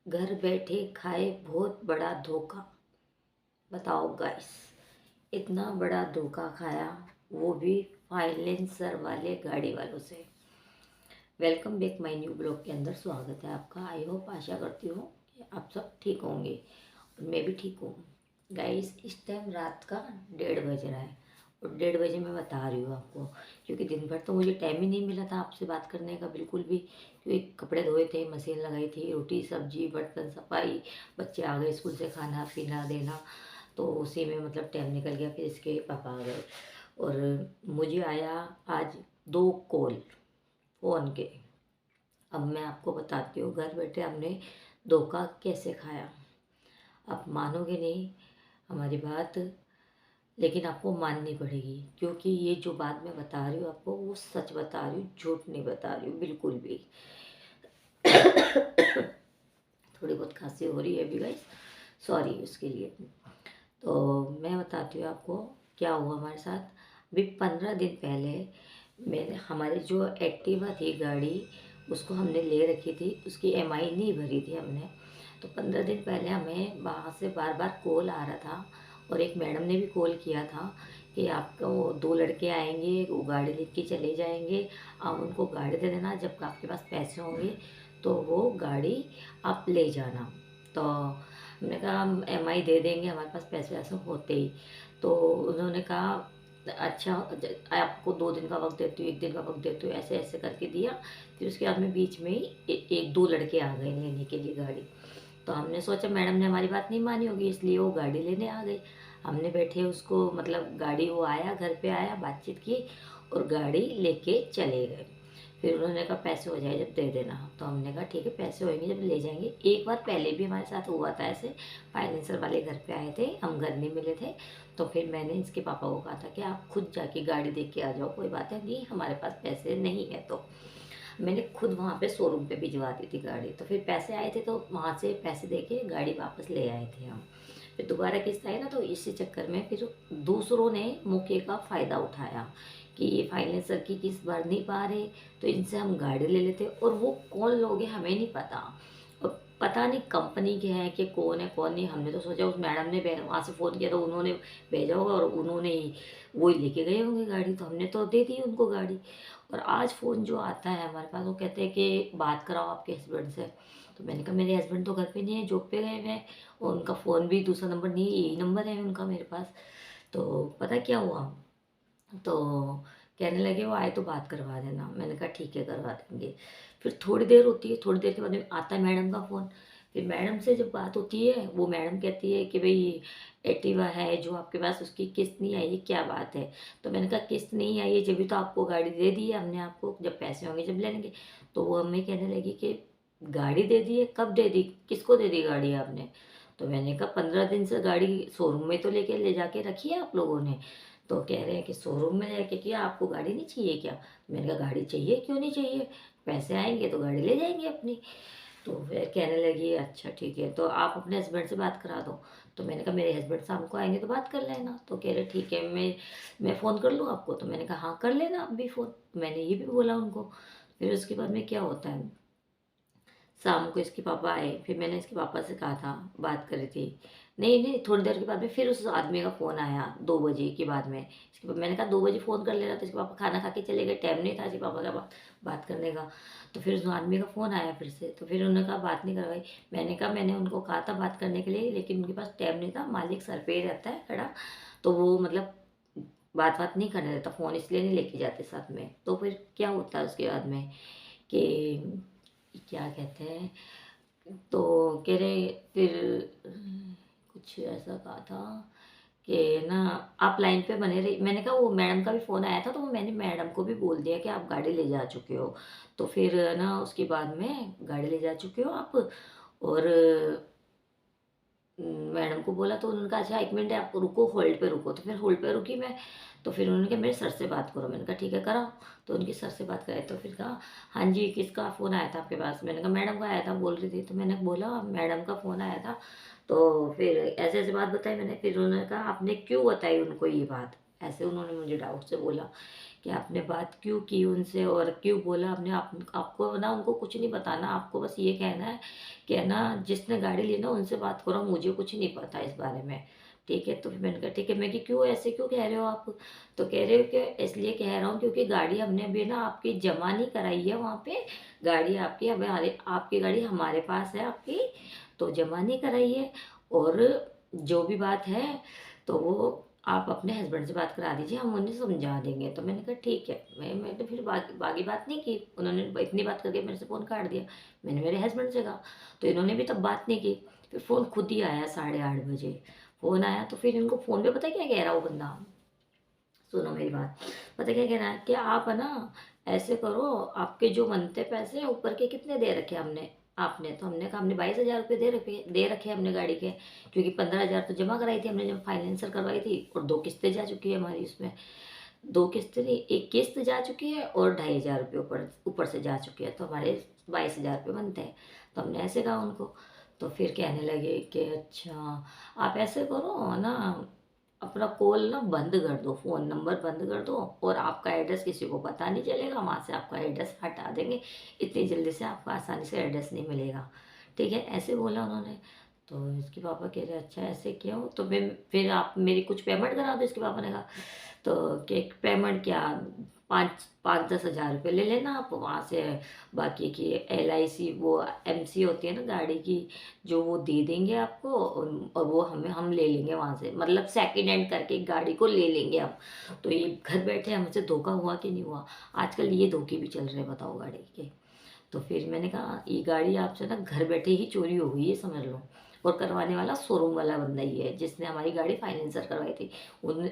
घर बैठे खाए बहुत बड़ा धोखा। बताओ गाइस, इतना बड़ा धोखा खाया, वो भी फाइनेंसर वाले गाड़ी वालों से। Welcome back my new blog के अंदर स्वागत है आपका। आई होप, आशा करती हूँ कि आप सब ठीक होंगे और मैं भी ठीक हूँ। गाइस, इस टाइम रात का 1:30 बज रहा है और 1:30 बजे मैं बता रही हूँ आपको, क्योंकि दिन भर तो मुझे टाइम ही नहीं मिला था आपसे बात करने का बिल्कुल भी। क्योंकि कपड़े धोए थे, मशीन लगाई थी, रोटी सब्जी बर्तन सफाई, बच्चे आ गए स्कूल से, खाना पीना देना, तो उसी में मतलब टाइम निकल गया। फिर इसके पापा आ गए और मुझे आया आज 2 कॉल फ़ोन के। अब मैं आपको बताती हूँ घर बैठे हमने धोखा कैसे खाया। आप मानोगे नहीं हमारी बात, लेकिन आपको माननी पड़ेगी, क्योंकि ये जो बात मैं बता रही हूँ आपको, वो सच बता रही हूँ, झूठ नहीं बता रही हूँ बिल्कुल भी। थोड़ी बहुत खांसी हो रही है अभी गाइस, सॉरी उसके लिए। तो मैं बताती हूँ आपको क्या हुआ हमारे साथ। अभी 15 दिन पहले मैंने हमारी जो एक्टिवा थी गाड़ी, उसको हमने ले रखी थी, उसकी ईएमआई नहीं भरी थी हमने। तो 15 दिन पहले हमें वहाँ से बार बार कॉल आ रहा था और एक मैडम ने भी कॉल किया था कि आपका वो 2 लड़के आएंगे, वो गाड़ी लेके चले जाएंगे, आप उनको गाड़ी दे देना, जब आपके पास पैसे होंगे तो वो गाड़ी आप ले जाना। तो हमने कहा हम ईएमआई दे देंगे, हमारे पास पैसे वैसे होते ही। तो उन्होंने कहा अच्छा, आपको 2 दिन का वक्त देती हूँ, 1 दिन का वक्त देती हूँ, ऐसे ऐसे करके दिया। फिर उसके बाद में बीच में ही एक दो लड़के आ गए लेने के लिए गाड़ी। तो हमने सोचा मैडम ने हमारी बात नहीं मानी होगी, इसलिए वो गाड़ी लेने आ गई। हमने बैठे उसको मतलब गाड़ी, वो आया घर पे आया, बातचीत की और गाड़ी लेके चले गए। फिर उन्होंने कहा पैसे हो जाए जब दे देना। तो हमने कहा ठीक है, पैसे होंगे जब ले जाएंगे। एक बार पहले भी हमारे साथ हुआ था ऐसे, फाइनेंसर वाले घर पे आए थे, हम घर नहीं मिले थे। तो फिर मैंने इसके पापा को कहा था कि आप खुद जाके गाड़ी दे के आ जाओ, कोई बात है नहीं, हमारे पास पैसे नहीं है। तो मैंने खुद वहाँ पे शोरूम पे भिजवा दी थी गाड़ी। तो फिर पैसे आए थे तो वहाँ से पैसे दे के गाड़ी वापस ले आए थे हम। फिर दोबारा किस्त आई ना, तो इसी चक्कर में फिर दूसरों ने मौके का फ़ायदा उठाया कि ये फाइनेंसर की किस्त भर नहीं पा रहे, तो इनसे हम गाड़ी ले लेते। और वो कौन लोग हैं हमें नहीं पता, और पता नहीं कंपनी के हैं कि कौन है कौन नहीं। हमने तो सोचा उस मैडम ने वहाँ से फ़ोन किया तो उन्होंने भेजा होगा और उन्होंने ही वो ही लेके गए होंगे गाड़ी, तो हमने तो दे दी उनको गाड़ी। और आज फ़ोन जो आता है हमारे पास, वो कहते हैं कि बात कराओ आपके हस्बैंड से। तो मैंने कहा मेरे हस्बैंड तो घर पे नहीं है, जॉब पे गए हुए हैं, और उनका फ़ोन भी दूसरा नंबर नहीं है, यही नंबर है उनका मेरे पास। तो पता क्या हुआ, तो कहने लगे वो आए तो बात करवा देना। मैंने कहा ठीक है करवा देंगे। फिर थोड़ी देर होती है, थोड़ी देर के बाद में आता है मैडम का फ़ोन। फिर मैडम से जब बात होती है, वो मैडम कहती है कि भाई एक्टिवा है जो आपके पास, उसकी किस्त नहीं आई है, क्या बात है। तो मैंने कहा किस्त नहीं आई है जब भी तो आपको गाड़ी दे दी है हमने, आपको जब पैसे होंगे जब ले लेंगे। तो वो हमें कहने लगी कि गाड़ी दे दी है, कब दे दी, किसको दे दी गाड़ी आपने। तो मैंने कहा 15 दिन से गाड़ी शोरूम में तो लेके ले जाके रखी है आप लोगों ने। तो कह रहे हैं कि शोरूम में जाके किया, आपको गाड़ी नहीं चाहिए क्या। मैंने कहा गाड़ी चाहिए, क्यों नहीं चाहिए, पैसे आएंगे तो गाड़ी ले जाएंगे अपनी। तो फिर कहने लगी अच्छा ठीक है, तो आप अपने हस्बैंड से बात करा दो। तो मैंने कहा मेरे हस्बैंड शाम को आएंगे तो बात कर लेना। तो कह रहे ठीक है, मैं फ़ोन कर लूँ आपको। तो मैंने कहा हाँ कर लेना आप भी फ़ोन, मैंने ये भी बोला उनको। फिर उसके बाद में क्या होता है, शाम को इसके पापा आए, फिर मैंने इसके पापा से कहा था, बात करी थी। नहीं नहीं, थोड़ी देर के बाद में फिर उस आदमी का फ़ोन आया 2 बजे के बाद में। इसके मैंने कहा 2 बजे फ़ोन कर लेना। तो इसके पापा खाना खा के चले गए, टाइम नहीं था इसके पापा का बात करने का। तो फिर उस आदमी का फ़ोन आया फिर से, तो फिर उन्होंने कहा बात नहीं करवाई। मैंने कहा मैंने उनको कहा था बात करने के लिए, लेकिन उनके पास टाइम नहीं था, मालिक सर पे ही रहता है खड़ा, तो वो मतलब बात बात नहीं करने देता, फ़ोन इसलिए नहीं लेके जाते साथ में। तो फिर क्या होता है उसके बाद में कि क्या कहते हैं, तो कह रहे फिर कुछ ऐसा कहा था कि ना आप लाइन पे बने रहिए। मैंने कहा वो मैडम का भी फ़ोन आया था, तो मैंने मैडम को भी बोल दिया कि आप गाड़ी ले जा चुके हो। तो फिर ना उसके बाद में गाड़ी ले जा चुके हो आप, और मैडम को बोला तो उन्होंने कहा अच्छा 1 मिनट आप रुको, होल्ड पे रुको। तो फिर होल्ड पे रुकी मैं। तो फिर उन्होंने कहा मेरे सर से बात करो। मैंने कहा ठीक है कराओ। तो उनके सर से बात कराई, तो फिर कहा हाँ जी किसका फ़ोन आया था आपके पास। मैंने कहा मैडम का आया था बोल रही थी। तो मैंने बोला मैडम का फ़ोन आया था। तो फिर ऐसे ऐसे बात बताई मैंने। फिर उन्होंने कहा आपने क्यों बताई उनको ये बात, ऐसे उन्होंने मुझे डाउट से बोला कि आपने बात क्यों की उनसे और क्यों बोला आपने। आपको ना उनको कुछ नहीं बताना, आपको बस ये कहना है कि है ना जिसने गाड़ी ली ना उनसे बात करो, मुझे कुछ नहीं पता इस बारे में। ठीक है, तो फिर मैंने कहा ठीक है। मैं कि क्यों ऐसे क्यों कह रहे हो आप? तो कह रहे हो कि इसलिए कह रहा हूँ क्योंकि गाड़ी हमने अभी ना आपकी जमा नहीं कराई है वहाँ पे। गाड़ी आपकी अब आपकी गाड़ी हमारे पास है आपकी, तो जमा नहीं कराई है। और जो भी बात है तो वो आप अपने हस्बैंड से बात करा दीजिए, हम उन्हें समझा देंगे। तो मैंने कहा ठीक है। मैं तो फिर बाकी बात नहीं की। उन्होंने इतनी बात करके मेरे से फ़ोन काट दिया। मैंने मेरे हस्बैंड से कहा, तो इन्होंने भी तब बात नहीं की। फिर फ़ोन खुद ही आया 8:30 बजे। फ़ोन आया तो फिर इनको फ़ोन पे पता है क्या कह रहा वो बंदा? सुनो मेरी बात। पता क्या कह रहा है कि आप है ना ऐसे करो, आपके जो बनते पैसे हैं ऊपर के कितने दे रखे हमने आपने। तो हमने कहा हमने 22,000 रुपये दे रखे हमने गाड़ी के, क्योंकि 15,000 तो जमा कराई थी हमने जब फाइनेंसर करवाई थी, और 2 किस्तें जा चुकी है हमारी उसमें। 2 किस्तें नहीं, एक किस्त जा चुकी है और 2,500 रुपये ऊपर ऊपर से जा चुकी है, तो हमारे 22,000 रुपये बनते हैं। तो हमने ऐसे कहा उनको। तो फिर कहने लगे कि अच्छा आप ऐसे करो ना, अपना कॉल ना बंद कर दो, फ़ोन नंबर बंद कर दो, और आपका एड्रेस किसी को पता नहीं चलेगा, वहाँ से आपका एड्रेस हटा देंगे। इतनी जल्दी से आपको आसानी से एड्रेस नहीं मिलेगा। ठीक है, ऐसे बोला उन्होंने। तो इसके पापा कह रहे अच्छा ऐसे क्यों? तो मैं फिर आप मेरी कुछ पेमेंट करा दो, इसके पापा ने कहा। तो केक पेमेंट क्या, 5-10 हज़ार रुपये ले लेना आप वहाँ से। बाकी की LIC वो MC होती है ना गाड़ी की, जो वो दे देंगे आपको, और वो हम ले लेंगे वहाँ से, मतलब सेकंड हैंड करके गाड़ी को ले लेंगे हम। तो ये घर बैठे हमसे धोखा हुआ कि नहीं हुआ? आजकल ये धोखे भी चल रहे हैं, बताओ गाड़ी के। तो फिर मैंने कहा ये गाड़ी आपसे ना घर बैठे ही चोरी हो गई है, समझ लो। और करवाने वाला शोरूम वाला बंदा ही है जिसने हमारी गाड़ी फाइनेंसर करवाई थी।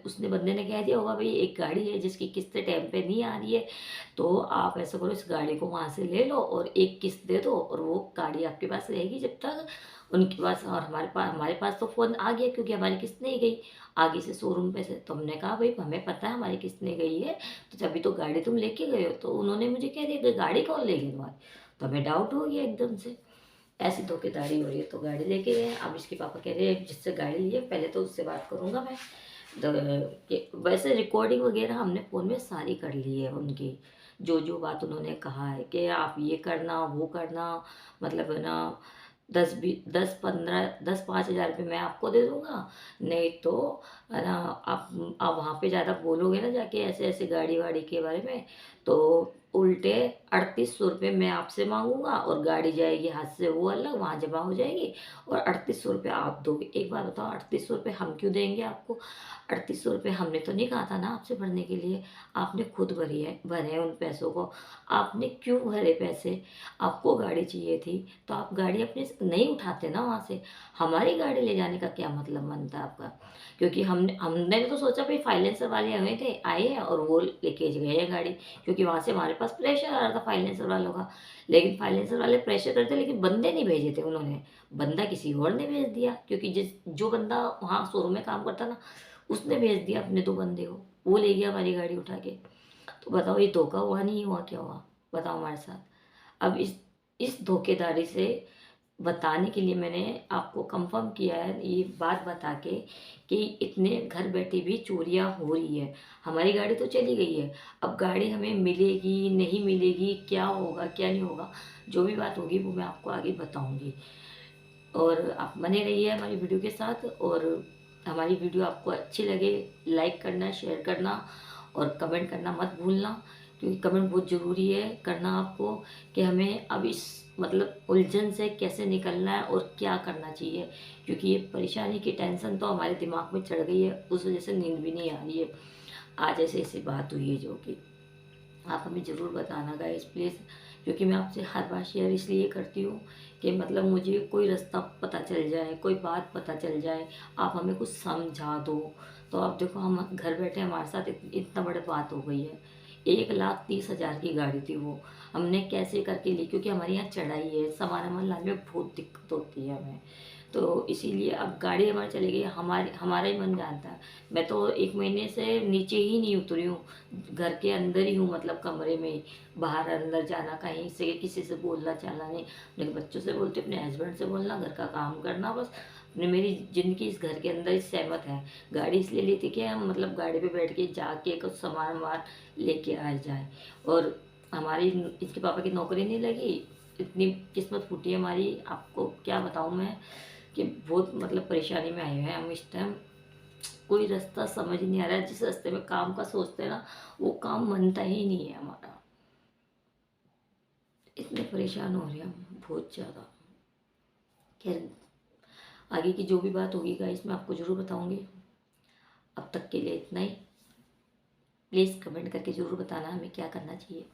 उसने बंदे ने कह दिया होगा भाई एक गाड़ी है जिसकी किस्तें टाइम पे नहीं आ रही है, तो आप ऐसा करो इस गाड़ी को वहाँ से ले लो और एक किस्त दे दो, और वो गाड़ी आपके पास रहेगी जब तक उनके पास। और हमारे पास तो फ़ोन आ गया क्योंकि हमारी किस्त नहीं गई आगे से शोरूम पे से। तो हमने कहा भाई हमें पता है हमारी किस्त नहीं गई है, तो तभी तो गाड़ी तुम लेके गए हो। तो उन्होंने मुझे कह दिया कि गाड़ी कौन ले गई तुम्हारी? तो हमें डाउट हो गया एकदम से, ऐसी धोखेधड़ी हो रही है। तो गाड़ी लेके गए। अब इसके पापा कह रहे हैं जिससे गाड़ी ली है पहले तो उससे बात करूंगा मैं। वैसे रिकॉर्डिंग वगैरह हमने फ़ोन में सारी कर ली है उनकी, जो जो बात उन्होंने कहा है कि आप ये करना वो करना, मतलब है ना 10-15 10-5 हज़ार रुपये मैं आपको दे दूंगा, नहीं तो है ना आप वहाँ पे ज़्यादा बोलोगे ना जाके ऐसे ऐसे गाड़ी वाड़ी के बारे में, तो उल्टे 3800 रुपये मैं आपसे मांगूंगा, और गाड़ी जाएगी हाथ से वो अलग वहाँ जमा हो जाएगी, और 3800 रुपये आप दोगे। एक बात बताओ 3800 रुपये हम क्यों देंगे आपको? 3800 रुपये हमने तो नहीं कहा था ना आपसे भरने के लिए, आपने खुद भरे हैं उन पैसों को। आपने क्यों भरे पैसे? आपको गाड़ी चाहिए थी तो आप गाड़ी अपने से नहीं उठाते ना वहाँ से। हमारी गाड़ी ले जाने का क्या मतलब बनता है आपका? क्योंकि हमने तो सोचा भाई फाइनेंसर वाले आए हैं और वो लेके गए हैं गाड़ी, क्योंकि वहाँ से हमारे पास प्रेशर आ रहा था फाइनेंसर वालों का। लेकिन फाइनेंसर वाले प्रेशर करते, लेकिन बंदे नहीं भेजे थे उन्होंने, बंदा किसी और ने भेज दिया, क्योंकि जो बंदा वहाँ शोरूम में काम करता ना उसने भेज दिया अपने 2 बंदे को, वो ले गया हमारी गाड़ी उठा के। तो बताओ ये धोखा हुआ नहीं हुआ, क्या हुआ बताओ हमारे साथ? अब इस धोखेधारी से बताने के लिए मैंने आपको कंफर्म किया है ये बात बता के कि इतने घर बैठे भी चोरियां हो रही है। हमारी गाड़ी तो चली गई है, अब गाड़ी हमें मिलेगी नहीं मिलेगी, क्या होगा क्या नहीं होगा, जो भी बात होगी वो मैं आपको आगे बताऊंगी। और आप बने रहिए हमारी वीडियो के साथ, और हमारी वीडियो आपको अच्छी लगे लाइक करना, शेयर करना और कमेंट करना मत भूलना, क्योंकि कमेंट बहुत ज़रूरी है करना आपको, कि हमें अब इस मतलब उलझन से कैसे निकलना है और क्या करना चाहिए। क्योंकि ये परेशानी की टेंशन तो हमारे दिमाग में चढ़ गई है, उस वजह से नींद भी नहीं आ रही है। आज ऐसे ऐसी बात हुई है जो कि आप हमें ज़रूर बताना गाइस प्लीज़, क्योंकि मैं आपसे हर बार शेयर इसलिए करती हूँ कि मतलब मुझे कोई रास्ता पता चल जाए, कोई बात पता चल जाए, आप हमें कुछ समझा दो। तो आप देखो हम घर बैठे हमारे साथ इतना बड़ी बात हो गई है। 1,30,000 की गाड़ी थी वो, हमने कैसे करके ली, क्योंकि हमारे यहाँ चढ़ाई है, सामान वामान लाने में बहुत दिक्कत होती है हमें। तो इसीलिए अब गाड़ी हमारी चली गई, हमारा ही मन जानता है। मैं तो 1 महीने से नीचे ही नहीं उतरी हूँ, घर के अंदर ही हूँ, मतलब कमरे में ही। बाहर अंदर जाना कहीं से किसी से बोलना चालना नहीं, अपने बच्चों से बोलते अपने हस्बैंड से बोलना, घर का काम करना बस। मेरी ज़िंदगी इस घर के अंदर ही सहमत है। गाड़ी इसलिए ली थी कि हम मतलब गाड़ी पे बैठ के जाके कुछ सामान-वामान लेके आ जाएँ, और हमारी इसके पापा की नौकरी नहीं लगी। इतनी किस्मत फूटी है हमारी, आपको क्या बताऊँ मैं, कि बहुत मतलब परेशानी में आए हुए हैं हम इस टाइम। कोई रास्ता समझ ही नहीं आ रहा है, जिस रास्ते में काम का सोचते हैं ना, वो काम बनता ही नहीं है हमारा। इतने परेशान हो रहे हैं हम बहुत ज़्यादा। खैर, आगे की जो भी बात होगी गाइस मैं आपको ज़रूर बताऊंगी। अब तक के लिए इतना ही। प्लीज़ कमेंट करके ज़रूर बताना हमें क्या करना चाहिए।